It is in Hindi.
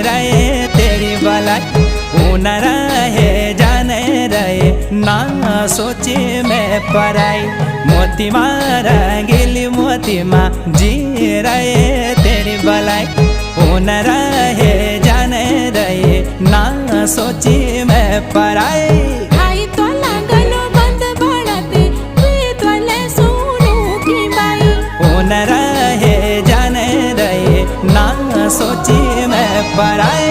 रहे तेरी भलाई। न रहे जाने रहे ना सोची मैं पराई। मोती मारा गिली मोती माँ जी रहे तेरी भलाई। न रहे जाने रहे ना सोची मैं पराई। आई तो लागल बंद बढ़ते तोले सुनू की बाई। न रहे जाने रहे ना सोची मैं पराई।